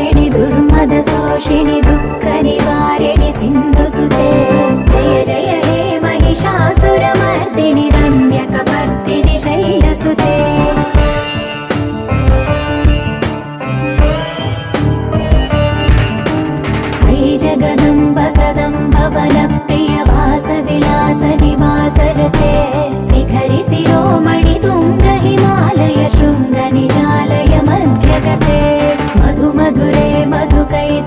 नाशिनि दुर्मदशोषिणि दुःखनिवारिणि सिन्धुसुते जय जय हे महिषासुरमर्दिनि रम्यकपर्दिनि शैलसुते जगदम्ब कदम्ब वनप्रिय वासविलास निवासरते शिखरि शिरोमणि तुङ्ग हिमालय शृङ्ग निजालय मध्यगते मधु मधुरे मधुकैत